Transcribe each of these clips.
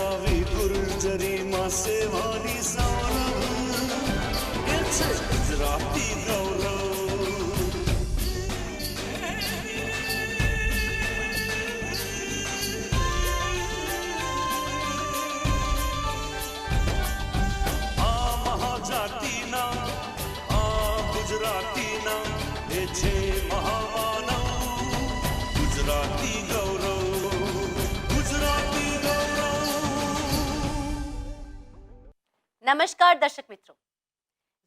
આવી ગુર્જરીમાં સેવાની સૌરભ એ છે ગુજરાતી ગૌરવ. આ મહાજાતિના આ ગુજરાતીના એ છે મહામાનવ ગુજરાતી ગૌરવ. નમસ્કાર દર્શક મિત્રો,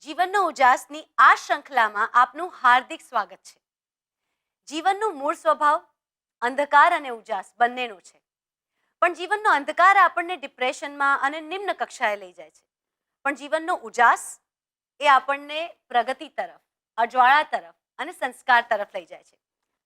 જીવનનો ઉજાસની આ શ્રૃંખલામાં આપનું હાર્દિક સ્વાગત છે. જીવનનો મૂળ સ્વભાવ અંધકાર અને ઉજાસ બંનેનો છે, પણ જીવનનો અંધકાર આપણને ડિપ્રેશનમાં અને નિમ્ન કક્ષાએ લઈ જાય છે, પણ જીવનનો ઉજાસ એ આપણને પ્રગતિ તરફ, અજવાળા તરફ અને સંસ્કાર તરફ લઈ જાય છે.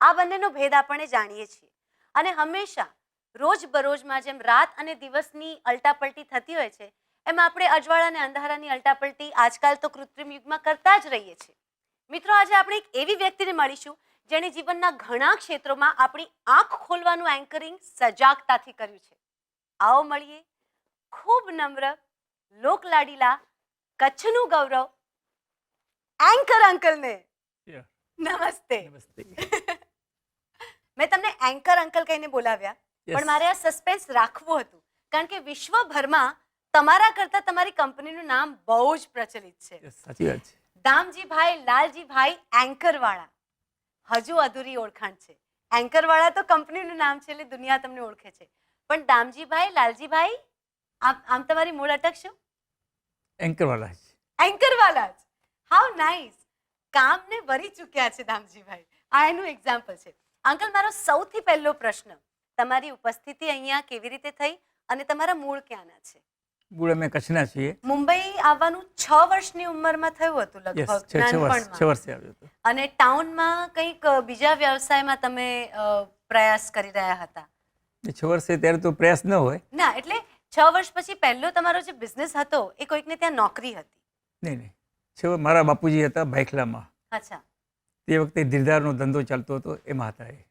આ બંનેનો ભેદ આપણે જાણીએ છીએ અને હંમેશા રોજબરોજમાં જેમ રાત અને દિવસની અલટાપલટી થતી હોય છે એમ આપણે અજવાળા અને અંધારાની અલટાપલટી આજકાલ તો કૃત્રિમ યુગમાં કરતા જ રહીએ છીએ. મિત્રો, આજે આપણે એક એવી વ્યક્તિને મળીશું જેણે જીવનના ઘણા ક્ષેત્રોમાં આપણી આંખ ખોલવાનું એન્કરિંગ સજાગતાથી કર્યું છે. આવો મળીએ ખૂબ નમ્ર, લોકલાડીલા, કચ્છનું ગૌરવ એન્કર અંકલને. નમસ્તે. મેં તમને એન્કર અંકલ કહીને બોલાવ્યા, પણ મારે આ સસ્પેન્સ રાખવું હતું કારણ કે વિશ્વભરમાં તમારા કરતા તમારી કંપનીનું નામ બહુ જ પ્રચલિત છે. સાચી વાત છે. દામજીભાઈ લાલજીભાઈ એન્કરવાળા. હજુ અધૂરી ઓળખાણ છે. એન્કરવાળા તો કંપનીનું નામ છે એટલે દુનિયા તમને ઓળખે છે, પણ દામજીભાઈ લાલજીભાઈ આમ તમારી મૂળ અટક શું? એન્કરવાળા જ. એન્કરવાળા જ. How nice. કામને વરી ચૂક્યા છે દામજીભાઈ. આ એનું એક્ઝામ્પલ છે. અંકલ, મારો સૌથી પહેલો પ્રશ્ન, તમારી ઉપસ્થિતિ અહીંયા કેવી રીતે થઈ અને તમારા મૂળ ક્યાંના છે? મૂળ અમે કચ્છના છીએ. મુંબઈ આવવાનું 6 વર્ષની ઉંમરમાં થયું હતું લગભગ, 6 વર્ષે આવ્યો હતો. અને ટાઉનમાં કંઈક બીજા વ્યવસાયમાં તમે પ્રયાસ કરી રહ્યા હતા. 6 વર્ષે ત્યારે તો પ્રયાસ ન હોય. ના, એટલે 6 વર્ષ પછી પહેલો તમારો જે બિઝનેસ હતો એ કોઈકને ત્યાં નોકરી હતી? નહીં. મારા બાપુજી હતા ભાઈખલામાં. અચ્છા. તે વખતે ધીરધારનો ધંધો ચાલતો હતો, એમાં હતા એ.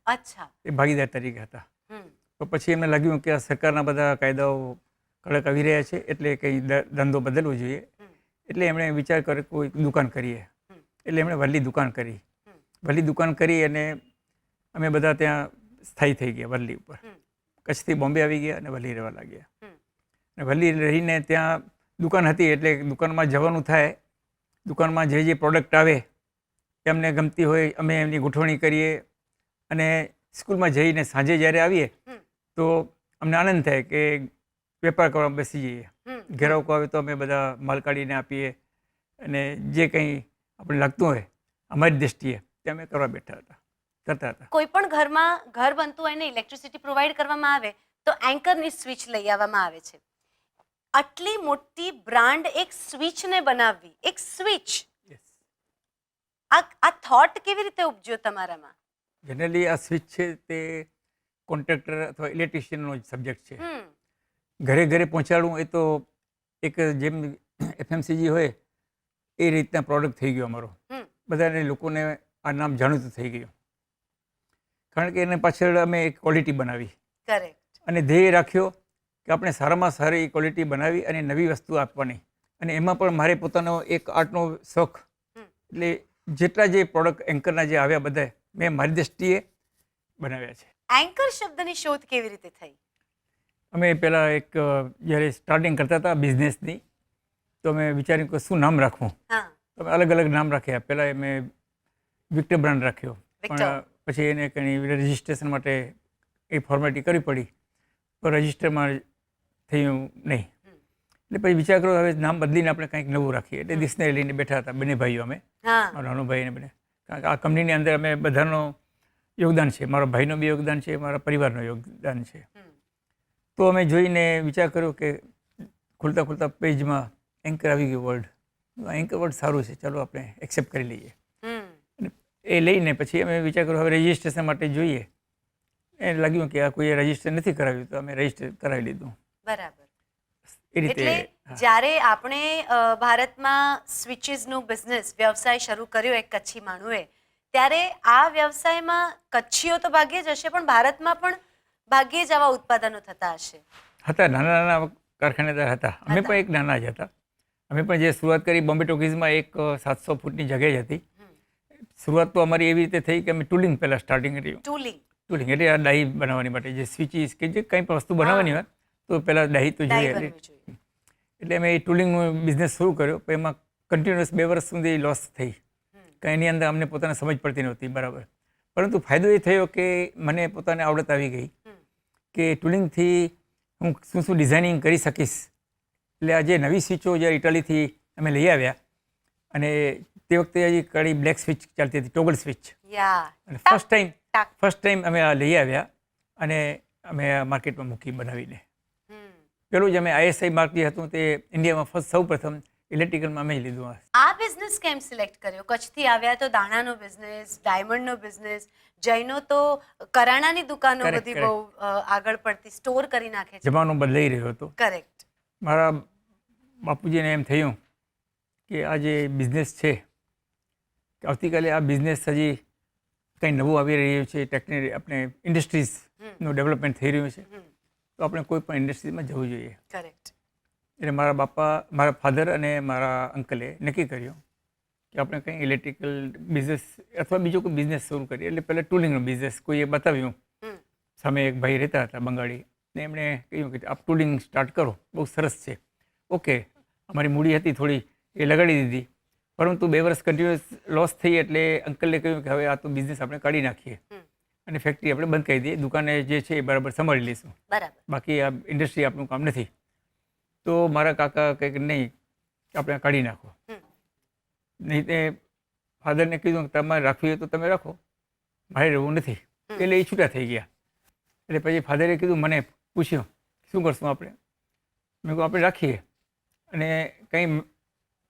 અચ્છા. એ ભાગીદાર તરીકે હતા. તો પછી એમને લાગ્યું કે આ સરકારના બધા કાયદાઓ કડક આવી રહ્યા છે એટલે કંઈ ધંધો બદલવો જોઈએ. એટલે એમણે વિચાર કર્યો કોઈ દુકાન કરીએ. એટલે એમણે વલ્લી દુકાન કરી. વલ્લી દુકાન કરી અને અમે બધા ત્યાં સ્થાયી થઈ ગયા વલ્લી ઉપર. કચ્છથી બોમ્બે આવી ગયા અને વલ્લી રહેવા લાગ્યા. અને વલ્લી રહીને ત્યાં દુકાન હતી એટલે દુકાનમાં જવાનું થાય. દુકાનમાં જે પ્રોડક્ટ આવે એમને ગમતી હોય અમે એમની ગોઠવણી કરીએ અને સ્કૂલમાં જઈને સાંજે જ્યારે આવીએ તો અમને આનંદ થાય કે વેપાર કરવા બેસી જઈએ. ગ્રાહકો આવે તો અમે બધા માલ કાઢીને આપીએ અને જે કંઈ આપણે લાગતું હોય અમારી દૃષ્ટિએ તે અમે કરવા બેઠા હતા, કરતા હતા. કોઈ પણ ઘરમાં ઘર બનતું હોય ને ઇલેક્ટ્રિસિટી પ્રોવાઈડ કરવામાં આવે તો એન્કરની સ્વિચ લઈ આવવામાં આવે છે. આટલી મોટી બ્રાન્ડ એક સ્વિચને બનાવવી, એક સ્વિચ, આ થોટ કેવી રીતે ઉપજ્યો તમારામાં? જનરલી આ સ્વિચ છે તે કોન્ટ્રાક્ટર અથવા ઇલેક્ટ્રિશિયનનો જ સબ્જેક્ટ છે. ઘરે ઘરે પહોંચાડવું એ તો એક જેમ એફએમસીજી હોય એ રીતના પ્રોડક્ટ થઈ ગયો અમારો. બધાને લોકોને આ નામ જાણીતું થઈ ગયું કારણ કે એને પાછળ અમે એક ક્વોલિટી બનાવી. કરેક્ટ. અને ધ્યેય રાખ્યો કે આપણે સારામાં સારી ક્વોલિટી બનાવી અને નવી વસ્તુ આપવાની. અને એમાં પણ મારે પોતાનો એક આર્ટનો શોખ, એટલે જેટલા જે પ્રોડક્ટ એન્કરના જે આવ્યા બધા મેં મારી દ્રષ્ટિએ બનાવ્યા છે. એન્કર શબ્દની શોધ કેવી રીતે થઈ? અમે પહેલાં એક જ્યારે સ્ટાર્ટિંગ કરતા હતા બિઝનેસની તો અમે વિચાર્યું કે શું નામ રાખવું. તો અમે અલગ અલગ નામ રાખ્યા. પહેલાં મેં વિક્ટર બ્રાન્ડ રાખ્યો, પણ પછી એને કંઈ રજિસ્ટ્રેશન માટે એ ફોર્મેલિટી કરવી પડી તો રજિસ્ટરમાં થયું નહીં. એટલે પછી વિચાર કરો હવે નામ બદલીને આપણે કંઈક નવું રાખીએ. એટલે દિસને લઈને બેઠા હતા બંને ભાઈઓ અમે, મારો નાનો ભાઈ અને બંને. કારણ કે આ કંપનીની અંદર અમે બધાનો યોગદાન છે, મારા ભાઈનો બી યોગદાન છે, મારા પરિવારનો યોગદાન છે. તો અમે જોઈને વિચાર કર્યો કે ખુલતા ખુલતા પેજમાં એન્કર આવી ગયું વર્ડ. એન્કર વર્ડ સારું છે, ચાલો આપણે એક્સેપ્ટ કરી લઈએ. એ લઈને પછી અમે વિચાર કર્યો હવે રજિસ્ટ્રેશન માટે જોઈએ. એ લાગ્યું કે આ કોઈએ રજિસ્ટર નથી કરાવ્યું તો અમે રજિસ્ટર કરાવી લીધું. બરાબર. એ રીતે એટલે જ્યારે આપણે ભારતમાં સ્વિચીસનું બિઝનેસ વ્યવસાય શરૂ કર્યો એક કચ્છી માણુએ, ત્યારે આ વ્યવસાયમાં કચ્છીઓ તો ભાગ્યે જ હશે, પણ ભારતમાં પણ ભાગ્યે જ આવા ઉત્પાદનો થતા હશે. હતા નાના નાના કારખાનેદાર હતા. અમે પણ એક નાના જ હતા. અમે પણ જે શરૂઆત કરી બોમ્બે ટોકીઝમાં એક 700 ફૂટની જગ્યા જ હતી. શરૂઆત તો અમારી એવી રીતે થઈ કે અમે ટૂલિંગ પહેલાં સ્ટાર્ટિંગ કર્યું. ટૂલિંગ એટલે આ ડાઈ બનાવવાની માટે જે સ્વિચીસ કે જે કંઈ પણ વસ્તુ બનાવવાની હોય તો પહેલાં ડાઈ તો જોઈએ. એટલે અમે એ ટૂલિંગનો બિઝનેસ શરૂ કર્યો. પણ એમાં કન્ટિન્યુઅસ 2 વર્ષ સુધી લોસ થઈ. કંઈ એની અંદર અમને પોતાને સમજ પડતી નહોતી બરાબર. પરંતુ ફાયદો એ થયો કે મને પોતાને આવડત આવી ગઈ કે ટૂલિંગથી હું શું શું ડિઝાઇનિંગ કરી શકીશ. એટલે આ જે નવી સ્વિચો જ્યારે ઇટાલીથી અમે લઈ આવ્યા અને તે વખતે હજી કડી બ્લેક સ્વિચ ચાલતી હતી, ટોગલ સ્વિચ. અને ફર્સ્ટ ટાઈમ અમે આ લઈ આવ્યા અને અમે આ માર્કેટમાં મૂકી બનાવીને. પેલું જ અમે ISI માર્ક જે હતું તે ઇન્ડિયામાં સૌ પ્રથમ ઇલેક્ટ્રિકલમાં અમે જ લીધું. આ બિઝનેસ કેમ સિલેક્ટ કર્યો? કચ્છથી આવ્યા તો દાણાનો બિઝનેસ, ડાયમંડનો બિઝનેસ, જૈનો તો કરાણાની દુકાનો બધી બહુ આગળ પડતી સ્ટોર કરી નાખે છે. જમાનો બદલાઈ રહ્યો હતો. કરેક્ટ. મારા બાપુજીને એમ થયું કે આ જે બિઝનેસ છે આવતીકાલે આ બિઝનેસ હજી કંઈ નવું આવી રહ્યું છે, ટેકનિક આપણે ઇન્ડસ્ટ્રીઝનું ડેવલપમેન્ટ થઈ રહ્યું છે તો આપણે કોઈ પણ ઇન્ડસ્ટ્રીઝમાં જવું જોઈએ. કરેક્ટ. એટલે મારા ફાધર અને મારા અંકલે નક્કી કર્યું કે આપણે કંઈ ઇલેક્ટ્રિકલ બિઝનેસ અથવા બીજો કોઈ બિઝનેસ શરૂ કરીએ. એટલે પહેલાં ટૂલિંગનો બિઝનેસ કોઈએ બતાવ્યું. સામે એક ભાઈ રહેતા હતા બંગાળી, ને એમણે કહ્યું કે આપ ટૂલિંગ સ્ટાર્ટ કરો, બહુ સરસ છે. ઓકે, અમારી મૂડી હતી થોડી એ લગાડી દીધી. પરંતુ 2 વર્ષ કન્ટિન્યુઅસ લોસ થઈ એટલે અંકલે કહ્યું કે હવે આ તો બિઝનેસ આપણે કાઢી નાખીએ અને ફેક્ટરી આપણે બંધ કરી દઈએ. દુકાને જે છે એ બરાબર સંભાળી લઈશું, બાકી આ ઇન્ડસ્ટ્રી આપણું કામ નથી. તો મારા કાકા કહે કે નહીં, આપણે કાઢી નાખો. નહીં તે ફાધરને કીધું કે તમારે રાખવી હોય તો તમે રાખો, મારે રહેવું નથી. એટલે એ છૂટા થઈ ગયા. એટલે પછી ફાધરે કીધું, મને પૂછ્યું શું કરશું આપણે? મેં કહ્યું આપણે રાખીએ અને કંઈ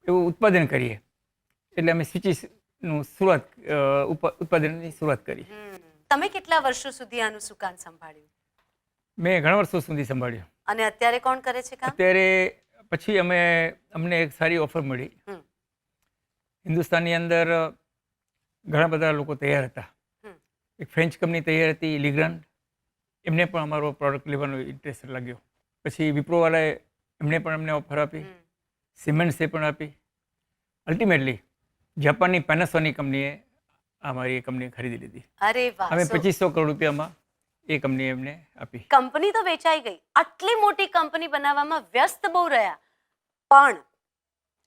એવું ઉત્પાદન કરીએ. એટલે અમે સ્વિચીસનું ઉત્પાદનની શરૂઆત કરી. તમે કેટલા વર્ષો સુધી આનું સુકાન સંભાળ્યું? મેં ઘણા વર્ષો સુધી સંભાળ્યું. અને અત્યારે કોણ કરે છે કામ? અત્યારે પછી અમને એક સારી ઓફર મળી. હિન્દુસ્તાનની અંદર ઘણા બધા લોકો તૈયાર હતા. એક ફ્રેન્ચ કંપની તૈયાર હતી, લીગ્રાન્ડ. એમને પણ અમારો પ્રોડક્ટ લેવાનો ઇન્ટરેસ્ટ લાગ્યો. પછી વિપ્રોવાળાએ એમને પણ અમને ઓફર આપી, સિમેન્ટ્સે પણ આપી. અલ્ટિમેટલી જાપાનની પેનાસોનિક કંપનીએ અમારી એ કંપની ખરીદી લીધી. અરે વાહ! અમે 2500 કરોડ રૂપિયામાં એ કંપની એમને આપી. કંપની તો વેચાઈ ગઈ. આટલી મોટી કંપની બનાવવામાં વ્યસ્ત બહુ રહ્યા, પણ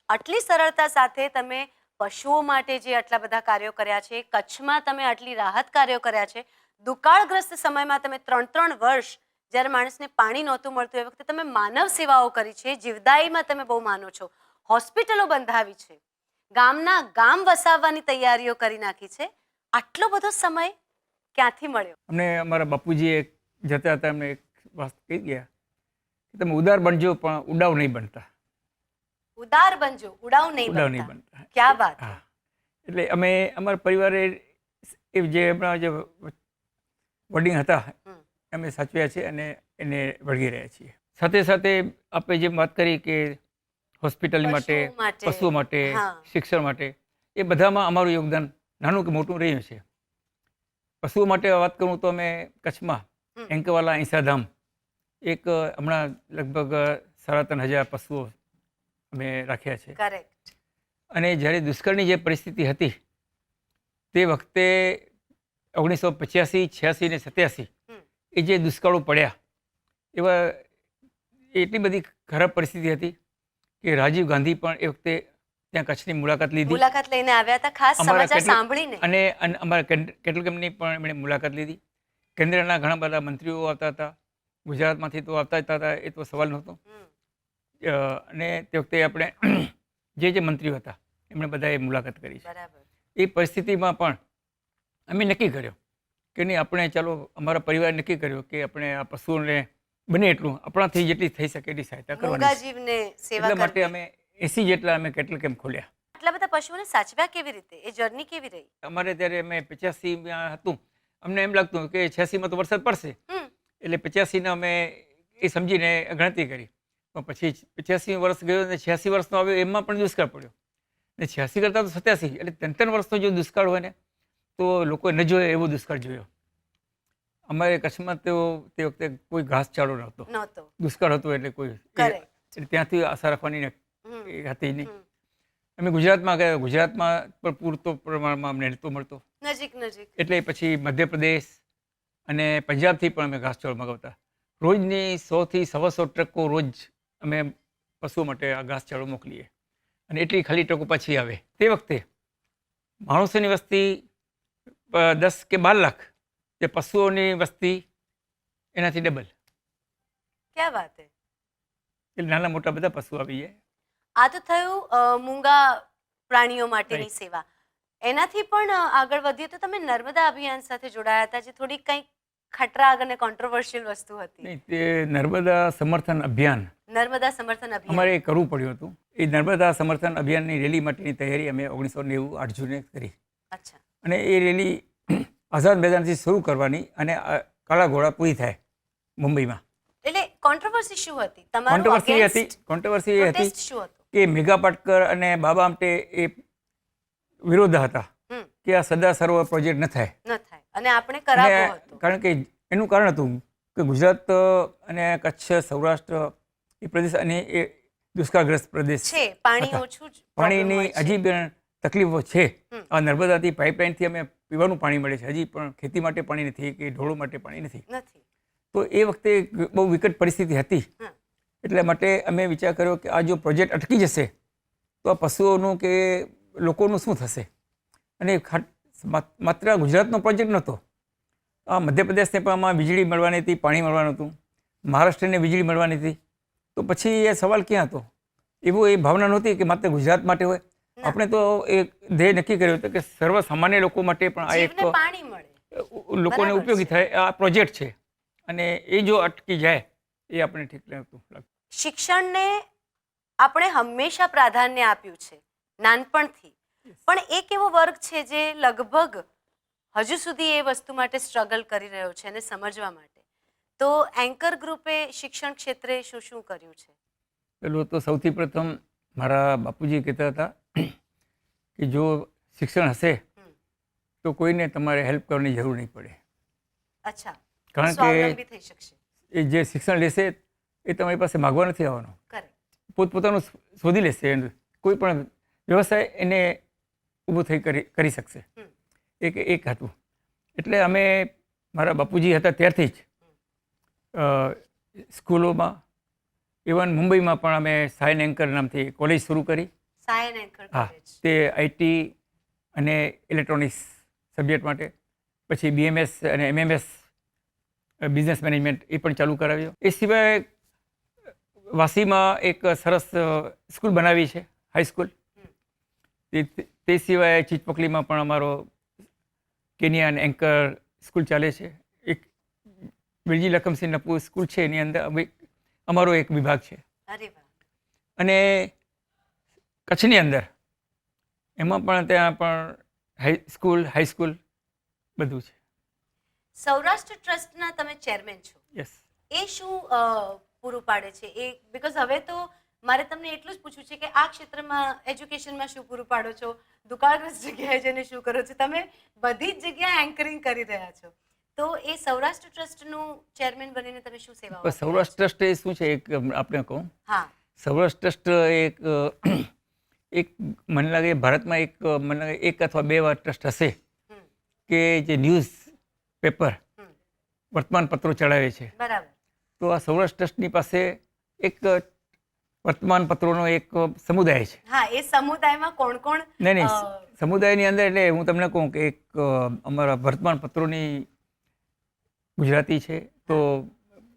આટલી સરળતા સાથે તમે પશુઓ માટે જે આટલા બધા કાર્યો કર્યા છે, કચ્છમાં તમે આટલી રાહત કાર્યો કર્યા છે, દુકાળગ્રસ્ત સમયમાં તમે 3 વર્ષ જ્યારે માણસને પાણી નહોતું મળતું એ વખતે તમે માનવ સેવાઓ કરી છે, જીવદાયીમાં તમે બહુ માનો છો, હોસ્પિટલો બંધાવી છે, ગામના ગામ વસાવવાની તૈયારીઓ કરી નાખી છે. આટલો બધો સમય ક્યાંથી મળ્યો? અમને અમારા બાપુજી એક જતા હતા, એમને એક વાત કહી ગયા કે તમે ઉદાર બનજો પણ ઉડાવ નહીં બનતા. ઉદાર બનજો, ઉડાવ નહીં બનતા. ક્યાં વાત! હા, એટલે અમે અમારા પરિવારે એ જે હમણાં જે વર્ડિંગ હતા અમે સાચવ્યા છે અને એને વળગી રહ્યા છીએ. સાથે સાથે આપણે જેમ વાત કરી કે હોસ્પિટલ માટે, પશુઓ માટે, શિક્ષણ માટે, એ બધામાં અમારું યોગદાન નાનું કે મોટું રહ્યું છે. પશુઓ માટે વાત કરું તો અમે કચ્છમાં એંકવાલા ઈસાધામ એક હમણાં લગભગ 3,500 પશુઓ અમે રાખ્યા છે. અને જ્યારે દુષ્કાળની જે પરિસ્થિતિ હતી તે વખતે 1985, 86 ને 87 એ જે દુષ્કાળો પડ્યા એવા એટલી બધી ખરાબ પરિસ્થિતિ હતી કે રાજીવ ગાંધી પણ એ વખતે ત્યાં કચ્છની મુલાકાત લઈને આવ્યા હતા, ખાસ સમાચાર સાંભળીને. અને અમારા કેટલ કંપની પણ એમણે મુલાકાત લીધી. કેન્દ્રના ઘણા બધા મંત્રીઓ આવતા હતા, ગુજરાતમાંથી તો આવતા જ હતા, એ તો સવાલ નહોતો. અને તે વખતે આપણે જે મંત્રીઓ હતા એમણે બધાએ મુલાકાત કરી છે. એ પરિસ્થિતિમાં પણ અમે નક્કી કર્યો કે નહીં, આપણે ચાલો અમારા પરિવારે નક્કી કર્યો કે આપણે આ પશુઓને બને એટલું આપણાથી જેટલી થઈ શકે એટલી સહાયતા કરવાની. એટલા માટે અમે 80 જેટલા અમે કેટલ કેમ્પ ખોલ્યા. આટલા બધા પશુઓને સાચવ્યા કેવી રીતે? એ જર્ની કેવી રહી? અમારે ત્યારે અમે 85 હતું, અમને એમ લાગતું કે 86 તો વરસાદ પડશે, એટલે 85 અમે એ સમજીને ગણતરી કરી. પણ પછી 85 વર્ષ ગયો અને 86 વર્ષનો આવ્યો, એમાં પણ દુષ્કાળ પડ્યો. ને 86 કરતાં તો 87 એટલે 3 વર્ષનો જો દુષ્કાળ હોય ને તો લોકોએ ન જોયો એવો દુષ્કાળ જોયો. અમારે કચ્છમાં તો તે વખતે કોઈ ઘાસચારો નહોતો, દુષ્કાળ હતો, એટલે કોઈ એટલે ત્યાંથી આશા રાખવાની એ હતી નહીં. અમે ગુજરાતમાં ગયા, ગુજરાતમાં પણ પૂરતો પ્રમાણમાં અમને નહોતો મળતો, નજીક એટલે પછી મધ્યપ્રદેશ અને પંજાબથી પણ અમે ઘાસચારો મગાવતા. રોજની 100 થી 125 ટ્રકો રોજ અમે પશુઓ માટે આ ઘાસચારો મોકલીએ, અને એટલી ખાલી ટ્રકો પાછી આવે. તે વખતે માણસોની વસ્તી 10 કે 12 લાખ, જે પશુઓની વસ્તી એનાથી ડબલ. ક્યાં વાત છે! એટલે નાના મોટા બધા પશુ આવી જાય. આ તો થયું મૂંગા પ્રાણીઓ માટેની સેવા. એનાથી પણ આગળ વધીએ તો તમે નર્મદા અભિયાન સાથે જોડાયા હતા, જે થોડી કંઈક ખટરાગ અને કોન્ટ્રોવર્શિયલ વસ્તુ હતી. નહીં, તે નર્મદા સમર્થન અભિયાન અમારે કરવું પડ્યું હતું. એ નર્મદા સમર્થન અભિયાનની રેલી માટેની તૈયારી અમે 1990 8 જૂને કરી. અને એ રેલી આઝાદ મેદાનથી શરૂ કરવાની અને કાળા ઘોડા પૂરી થાય મુંબઈમાં. એટલે કોન્ટ્રોવર્સી શું હતી? કોન્ટ્રોવર્સી એ હતી કે મેઘા પાટકર અને બાબા આમટે એ વિરોધ હતા કે આ સરદાર સરોવર પ્રોજેક્ટ ન થાય, અને આપણે કરાવવો હતો. કારણ કે એનું કારણ હતું કે ગુજરાત અને કચ્છ, સૌરાષ્ટ્ર એ પ્રદેશ અને એ દુષ્કાળગ્રસ્ત પ્રદેશ છે, પાણી ઓછું, પાણીની હજી પણ તકલીફો છે. આ નર્મદાથી પાઇપલાઇનથી અમે પીવાનું પાણી મળે છે, હજી પણ ખેતી માટે પાણી નથી કે ઢોળો માટે પાણી નથી. તો એ વખતે બહુ વિકટ પરિસ્થિતિ હતી. એટલા માટે અમે વિચાર કર્યો કે આ જો પ્રોજેક્ટ અટકી જશે તો આ પશુઓનું કે લોકોનું શું થશે. અને માત્ર ગુજરાતનો પ્રોજેક્ટ નહોતો, આ મધ્યપ્રદેશને પણ આમાં વીજળી મળવાની હતી, પાણી મળવાનું હતું, મહારાષ્ટ્રને વીજળી મળવાની હતી. તો પછી એ સવાલ ક્યાં હતો? એવું એ ભાવના નહોતી કે માત્ર ગુજરાત માટે હોય. આપણે તો એક ધ્યેય નક્કી કર્યો હતો કે સર્વ સામાન્ય લોકો માટે પણ આ એક લોકોને ઉપયોગી થાય આ પ્રોજેક્ટ છે, અને એ જો અટકી જાય એ આપણે ઠીક નહોતું લાગતું. શિક્ષણને આપણે હંમેશા પ્રાધાન્ય આપ્યું છે નાનપણથી, પણ એક એવો વર્ગ છે જે લગભગ હજુ સુધી એ વસ્તુ માટે સ્ટ્રગલ કરી રહ્યો છે અને સમજવા માટે. તો એન્કર ગ્રુપે શિક્ષણ ક્ષેત્રે શું શું કર્યું છે? પેલું તો સૌથી પ્રથમ મારા બાપુજી કહેતા હતા કે જો શિક્ષણ હશે તો કોઈને તમારે હેલ્પ કરવાની જરૂર નહીં પડે. કારણ કે એ જે શિક્ષણ લેશે એ તમારી પાસે માગવા નથી આવવાનો, પોતપોતાનું શોધી લેશે. કોઈ પણ વ્યવસાય એને ઊભો થઈ કરી શકશે. એક હતું. એટલે અમે મારા બાપુજી હતા ત્યારથી જ સ્કૂલોમાં, ઇવન મુંબઈમાં પણ અમે સાયન એન્કર નામથી કોલેજ શરૂ કરી. હા, તે આઈટી અને ઇલેક્ટ્રોનિક્સ સબ્જેક્ટ માટે. પછી BMS અને MMS બિઝનેસ મેનેજમેન્ટ એ પણ ચાલુ કરાવ્યો. એ સિવાય વાસીમાં એક સરસ સ્કૂલ બનાવી છે, હાઈસ્કૂલ. તે સિવાય ચીચપકલીમાં પણ અમારો કેનિયા અને એન્કર સ્કૂલ ચાલે છે. એક વિરજી લખમસિંહ નપુ સ્કૂલ છે, એની અંદર અમારો એક વિભાગ છે. અને કચ્છની અંદર એમાં પણ ત્યાં પણ હાઈસ્કૂલ બધું છે. સૌરાષ્ટ્ર ટ્રસ્ટના તમે ચેરમેન છો. યસ. એ શું પૂરું પાડે છે? એ બીકોઝ હવે તો મારે તમને એટલું જ પૂછવું છે કે આ ક્ષેત્રમાં એજ્યુકેશનમાં શું પૂરું પાડો છો, દુકાળગ્રસ્ત જગ્યાએ જઈને શું કરો છો? તમે બધી જ જગ્યાએ એન્કરિંગ કરી રહ્યા છો. તો એ સૌરાષ્ટ્ર ટ્રસ્ટનું ચેરમેન બનીને તમે શું સેવા? સૌરાષ્ટ્ર ટ્રસ્ટ એ શું છે? એક આપણે કહું, સૌરાષ્ટ્ર ટ્રસ્ટ એક મને લાગે ભારતમાં એક અથવા બે વાર ટ્રસ્ટ હશે કે જે ન્યૂઝ પેપર, વર્તમાન પત્રો ચડાવે છે. બરાબર. તો આ સૌરાષ્ટ્ર ટ્રસ્ટની પાસે એક વર્તમાન પત્રોનો એક સમુદાય છે. હા, એ સમુદાયમાં કોણ કોણ? નહીં, સમુદાયની અંદર એટલે હું તમને કહું કે એક અમારા વર્તમાન પત્રોની ગુજરાતી છે, તો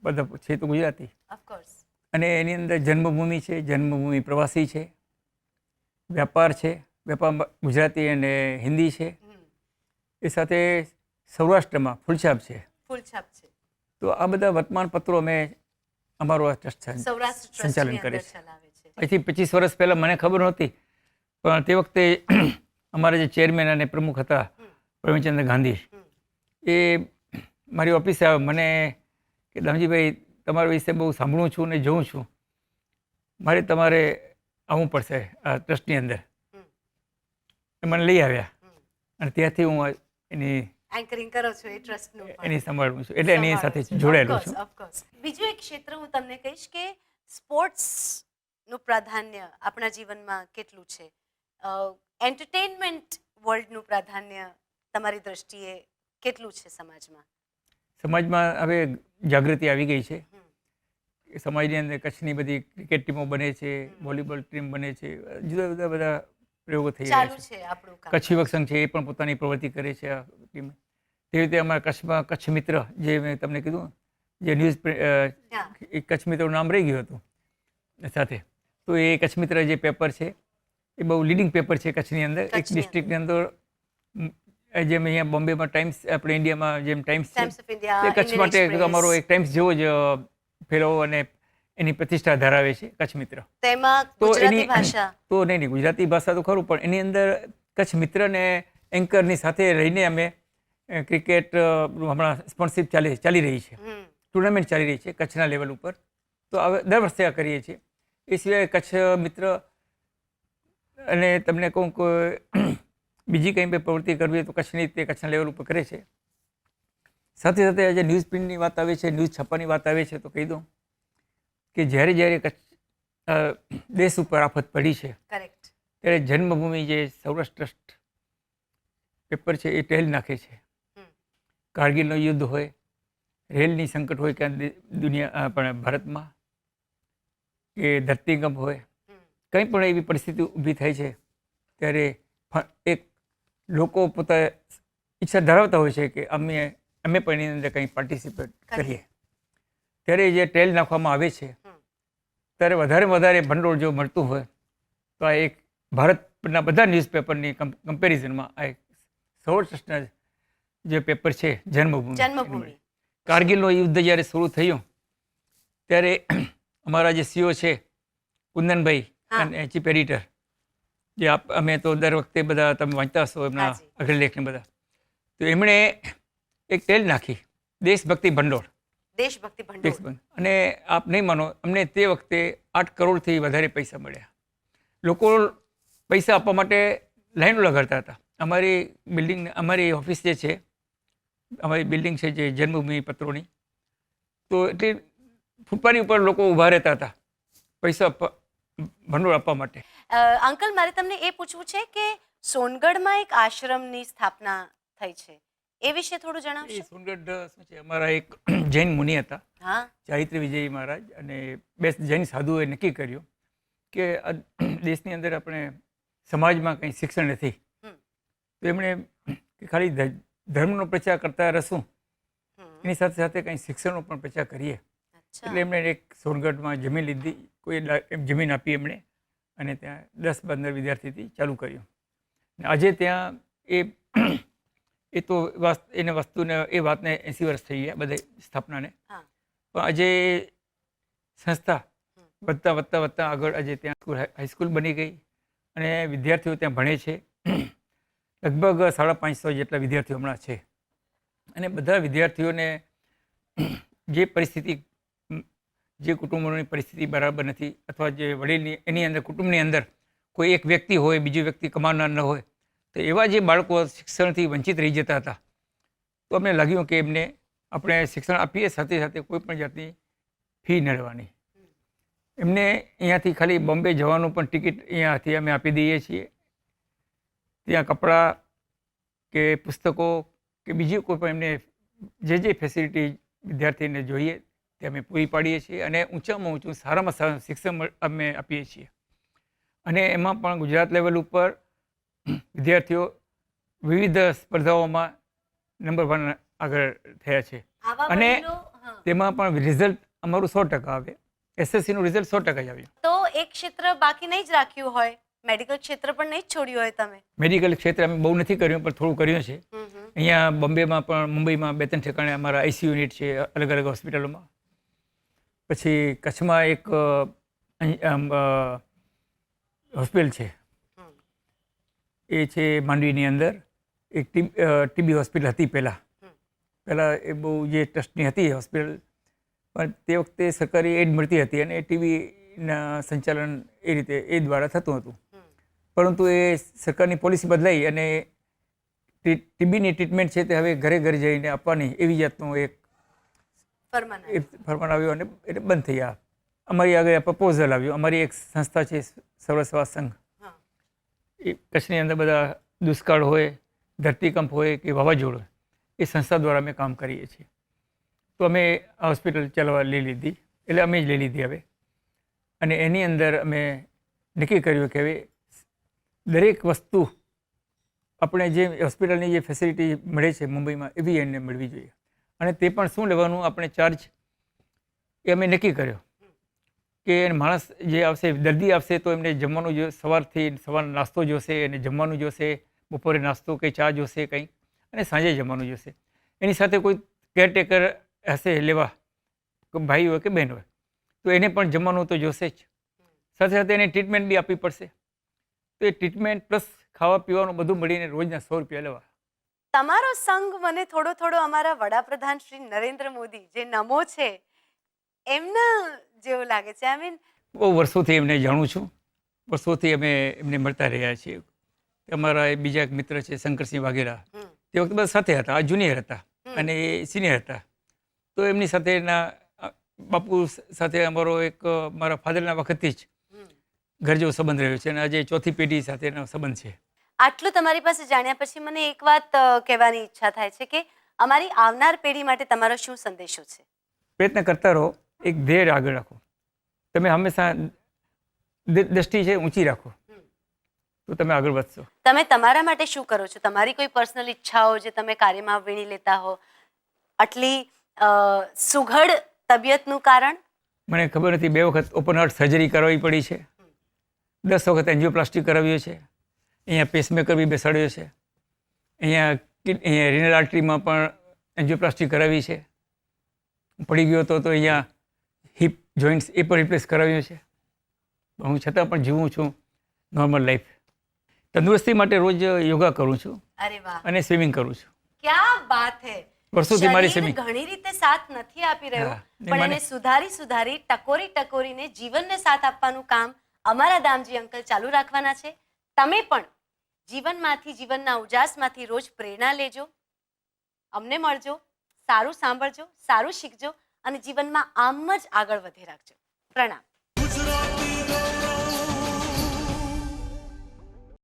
બધા છે તો ગુજરાતી, ઓફકોર્સ. અને એની અંદર જન્મભૂમિ છે, જન્મભૂમિ પ્રવાસી છે, વ્યાપાર છે, વ્યાપાર ગુજરાતી અને હિન્દી છે. એ સાથે સૌરાષ્ટ્રમાં ફૂલછાપ છે. તો આ બધા વર્તમાન પત્રો અમે અમારો આ ટ્રસ્ટ સંચાલન કરે છે. અહીંથી 25 વર્ષ પહેલાં મને ખબર નહોતી, પણ તે વખતે અમારા જે ચેરમેન અને પ્રમુખ હતા પ્રવીણચંદ્ર ગાંધી, એ મારી ઓફિસે આવે, મને કે દામજીભાઈ તમારા વિશે બહુ સાંભળું છું ને જોઉં છું, મારે તમારે આવવું પડશે આ ટ્રસ્ટની અંદર. મને લઈ આવ્યા અને ત્યાંથી હું એની એન્કરિંગ કરો છો એ ટ્રસ્ટનું એની સંભાળું છું, એટલે એની સાથે જોડાયેલો છું. ઓફકોર્સ. બીજું એક ક્ષેત્ર હું તમને કહીશ કે સ્પોર્ટ્સનું પ્રાધાન્ય આપણા જીવનમાં કેટલું છે, એન્ટરટેનમેન્ટ વર્લ્ડનું પ્રાધાન્ય તમારી દ્રષ્ટિએ કેટલું છે સમાજમાં? સમાજમાં હવે જાગૃતિ આવી ગઈ છે. સમાજની અંદર કચ્છની બધી ક્રિકેટ ટીમો બને છે, વોલીબોલ ટીમ બને છે, જુદા બધા પ્રયોગો થઈ રહ્યા ચાલુ છે. છે આપણું કામ. કચ્છ યુવક સંઘ છે એ પણ પોતાની પ્રવૃત્તિ કરે છે આ ટીમ. તેવી રીતે અમારા કચ્છમાં કચ્છ મિત્ર, જે મેં તમને કીધું, જે હા. એ કચ્છ મિત્રનું નામ રહી ગયું હતું સાથે. તો એ કચ્છ મિત્ર જે પેપર છે એ બહુ લીડિંગ પેપર છે કચ્છની અંદર. એક કચ્છની ડિસ્ટ્રિક્ટની અંદર જેમ અહીંયા બોમ્બેમાં ટાઈમ્સ, આપણે ઇન્ડિયામાં જેમ ટાઈમ્સ છે, ટાઈમ્સ ઓફ ઇન્ડિયા, તે કચ્છ માટે અમારો એક ટાઈમ્સ જેવો જ ફેરવો અને એની પ્રતિષ્ઠા ધરાવે છે કચ્છ મિત્ર. તેમાં તો ગુજરાતી એની ભાષા તો નહીં ગુજરાતી ભાષા તો ખરું, પણ એની અંદર કચ્છ મિત્રને એન્કરની સાથે રહીને અમે ક્રિકેટ હમણાં સ્પોન્સરશિપ ચાલી રહી છે, ટુર્નામેન્ટ ચાલી રહી છે કચ્છના લેવલ ઉપર. તો હવે દર વર્ષે આ કરીએ છીએ. એ સિવાય કચ્છ મિત્ર અને તમને કહું કે બીજી કંઈ બી પ્રવૃત્તિ કરવી હોય તો કચ્છની તે કચ્છના લેવલ ઉપર કરે છે. સાથે સાથે આજે ન્યૂઝ પ્રિન્ટની વાત આવે છે, ન્યૂઝ છાપવાની વાત આવે છે, તો કહી દઉં કે જ્યારે કચ્છ દેશ ઉપર આફત પડી છે, કરેક્ટ, ત્યારે જન્મભૂમિ જે સૌરાષ્ટ્ર ટ્રસ્ટ પેપર છે એ ટહેલ નાખે છે. કારગિલનો યુદ્ધ હોય, રેલની સંકટ હોય ક્યાં દુનિયા પણ ભારતમાં, કે ધરતીકંપ હોય, કંઈ પણ એવી પરિસ્થિતિ ઊભી થાય છે ત્યારે એક લોકો પોતા ઈચ્છા ધરાવતા હોય છે કે અમે પણ એની અંદર કંઈ પાર્ટિસિપેટ કરીએ. ત્યારે જે ટેલ નાખવામાં આવે છે ત્યારે વધારે ભંડોળ જો મળતું હોય તો આ એક ભારતના બધા ન્યૂઝપેપરની કમ્પેરિઝનમાં આ એક સૌરાષ્ટ્રના જે પેપર છે જન્મભૂમિ. કારગિલનો યુદ્ધ જ્યારે શરૂ થયું ત્યારે અમારા જે સીઓ છે કુંદનભાઈ અને ચીફ એડિટર, જે અમે તો દર વખતે બધા તમે વાંચતા હશો એમના અગ્રલેખને બધા, તો એમણે એક ટેલ નાખી, દેશભક્તિ ભંડોળ. અને આપ નહીં માનો, અમને તે વખતે 8 કરોડથી વધારે પૈસા મળ્યા. લોકો પૈસા આપવા માટે લાઈનો લગાડતા હતા. અમારી બિલ્ડિંગ, અમારી ઓફિસ જે છે, અમારી બિલ્ડિંગ છે જે જન્મભૂમિ પત્રોની, તો એટલે ફૂટપાથની ઉપર લોકો ઊભા રહેતા હતા પૈસા ભંડોળ આપવા માટે. અંકલ, મારે તમને એ પૂછવું છે કે સોનગઢમાં એક આશ્રમની સ્થાપના થઈ છે, એ વિશે થોડું જણાવશો? સોનગઢ શું છે, અમારા એક જૈન મુનિ હતા, ચારિત્ર વિજય મહારાજ, અને 2 જૈન સાધુઓએ નક્કી કર્યું કે દેશની અંદર આપણે સમાજમાં કંઈ શિક્ષણ નથી, તો એમણે ખાલી ધર્મનો પ્રચાર કરતા રહીશું, એની સાથે સાથે કંઈ શિક્ષણનો પણ પ્રચાર કરીએ. એટલે એમણે એક સોનગઢમાં જમીન લીધી, કોઈ જમીન આપી એમણે, અને ત્યાં 10-15 વિદ્યાર્થીથી ચાલુ કર્યું. આજે ત્યાં એ તો એને વસ્તુને એ વાતને 80 વર્ષ થઈ ગયા બધા સ્થાપનાને, પણ આજે સંસ્થા વધતા આગળ આજે ત્યાં હાઈસ્કૂલ બની ગઈ અને વિદ્યાર્થીઓ ત્યાં ભણે છે. લગભગ 550 જેટલા વિદ્યાર્થીઓ હમણાં છે. અને બધા વિદ્યાર્થીઓને જે પરિસ્થિતિ, જે કુટુંબોની પરિસ્થિતિ બરાબર નથી, અથવા જે વડીલની એની અંદર કુટુંબની અંદર કોઈ એક વ્યક્તિ હોય, બીજી વ્યક્તિ કમાનાર ન હોય, તો એવા જે બાળકો શિક્ષણથી વંચિત રહી જતા હતા, તો અમને લાગ્યું કે એમને આપણે શિક્ષણ આપીએ, સાથે સાથે કોઈ પણ જાતની ફી ન લેવાની. એમને અહીંયાથી ખાલી બોમ્બે જવાનું પણ ટિકિટ અહીંયાથી અમે આપી દઈએ છીએ. ત્યાં કપડાં કે પુસ્તકો કે બીજી કોઈ પણ એમને જે ફેસિલિટી વિદ્યાર્થીને જોઈએ તે અમે પૂરી પાડીએ છીએ, અને ઊંચામાં ઊંચું સારામાં સારું શિક્ષણ અમે આપીએ છીએ. અને એમાં પણ ગુજરાત લેવલ ઉપર વિદ્યાર્થીઓ વિવિધ સ્પર્ધાઓમાં નંબર 1 આગળ થયા છે. અને તેમાં પણ રિઝલ્ટ અમારું 100% આવે. SSCનું રિઝલ્ટ 100% જ આવ્યું. તો એક ક્ષેત્ર બાકી નહીં જ રાખ્યું હોય, મેડિકલ ક્ષેત્ર પણ નહીં જ છોડ્યું હોય તમે? મેડિકલ ક્ષેત્ર અમે બહુ નથી કર્યું, પણ થોડું કર્યું છે. અહીંયા બોમ્બેમાં પણ, મુંબઈમાં 2-3 ઠેકાણે અમારા ICU યુનિટ છે અલગ અલગ હોસ્પિટલોમાં. પછી કચ્છમાં એક હોસ્પિટલ છે, એ છે માંડવીની અંદર. એક ટીબી હોસ્પિટલ હતી પહેલાં એ બહુ જે ટ્રસ્ટની હતી હોસ્પિટલ, પણ તે વખતે સરકારી એડ મળતી હતી અને ટીબીના સંચાલન એ રીતે એ દ્વારા થતું હતું. પરંતુ એ સરકારની પોલિસી બદલાઈ અને ટીબીની ટ્રીટમેન્ટ છે તે હવે ઘરે ઘરે જઈને આપવાની એવી જાતનું એક ફરમાન આવ્યો અને એટલે બંધ થઈ ગયા. અમારી આગળ પ્રપોઝલ આવ્યું. અમારી એક સંસ્થા છે સર્વ સેવા સંઘ, એ કચ્છની અંદર બધા દુષ્કાળ હોય, ધરતીકંપ હોય કે વાવાઝોડું, એ સંસ્થા દ્વારા અમે કામ કરીએ છીએ. તો અમે આ હોસ્પિટલ ચલાવવા લઈ લીધી, એટલે અમે જ લઈ લીધી હવે. અને એની અંદર અમે નક્કી કર્યું કે હવે દરેક વસ્તુ આપણે જે હોસ્પિટલની જે ફેસિલિટી મળે છે મુંબઈમાં એવી એને મળવી જોઈએ. અને તે પણ શું લેવાનું આપણે ચાર્જ એ અમે નક્કી કર્યો કે માણસ જે આવશે, દર્દી આવશે તો એમને જમવાનું જો સવારનો નાસ્તો જોશે, અને જમવાનું જોશે, બપોરે નાસ્તો કે ચા જોશે કંઈક, અને સાંજે જમવાનું જોશે. એની સાથે કોઈ કેરટેકર હશે લેવા, ભાઈ હોય કે બહેન હોય, તો એને પણ જમવાનું તો જોશે જ. સાથે સાથે એને ટ્રીટમેન્ટ બી આપવી પડશે. તો એ ટ્રીટમેન્ટ પ્લસ ખાવા પીવાનું બધું મળીને રોજના 100 રૂપિયા લેવા. તમારો સંઘ મને થોડો અમારા વડાપ્રધાન શ્રી નરેન્દ્ર મોદી જે નમો છે એમના જેવું લાગે છે. આઈ મીન બહુ વર્ષોથી એમને જાણું છું, વર્ષોથી અમે એમને મળતા રહ્યા છીએ. અમારા એક બીજા એક મિત્ર છે શંકરસિંહ વાઘેલા, તે વખતે બધા સાથે હતા. આ જુનિયર હતા અને એ સિનિયર હતા. તો એમની સાથેના બાપુ સાથે અમારો એક મારા ફાધરના વખતથી જ ઘર જેવો સંબંધ રહ્યો છે, અને આજે ચોથી પેઢી સાથેનો સંબંધ છે. આટલું તમારી પાસે જાણ્યા પછી મને એક વાત કહેવાની ઈચ્છા થાય છે કે અમારી આવનાર પેઢી માટે તમારો શું સંદેશો છે? પ્રયત્ન કરતા રહો, એક ધ્યેય આગળ રાખો. તમે હંમેશા દ્રષ્ટિ છે ઊંચી રાખો તો તમે આગળ વધશો. તમે તમારા માટે શું કરો છો? તમારી કોઈ પર્સનલ ઈચ્છાઓ જે તમે કાર્યમાં વીણી લેતા હો, આટલી સુઘડ તબિયતનું કારણ? મને ખબર નથી. 2 વખત ઓપન હાર્ટ સર્જરી કરાવવી પડી છે, 10 વખત એન્જિયોપ્લાસ્ટી કરાવ્યો છે, અહીંયા પેસમેકર બી બેસાડ્યો છે, અહીંયા રિનલ આર્ટરીમાં પણ એન્જિયોપ્લાસ્ટી કરાવી છે, પડી ગયો તો અહીંયા હિપ જોઈન્ટ્સ એ પણ રિપ્લેસ કરાવ્યું છે. હું છતાં પણ જીવું છું નોર્મલ લાઈફ. તંદુરસ્તી માટે રોજ યોગા કરું છું. અરે વાહ. અને સ્વિમિંગ કરું છું. ક્યા બાત હે. વર્ષોથી મારી શરીર સ્વિમિંગ ઘણી રીતે સાથ નથી આપી રહ્યું, પણ એને સુધારી ટકોરીને જીવનને સાથ આપવાનું કામ અમારા દામજી અંકલ ચાલુ રાખવાના છે. તમે પણ જીવનમાંથી, જીવનના ઉજાસમાંથી રોજ પ્રેરણા લેજો, અમને મળજો, સારું સાંભળજો, સારું શીખજો અને જીવનમાં આમ જ આગળ વધી રાખજો. પ્રણામ.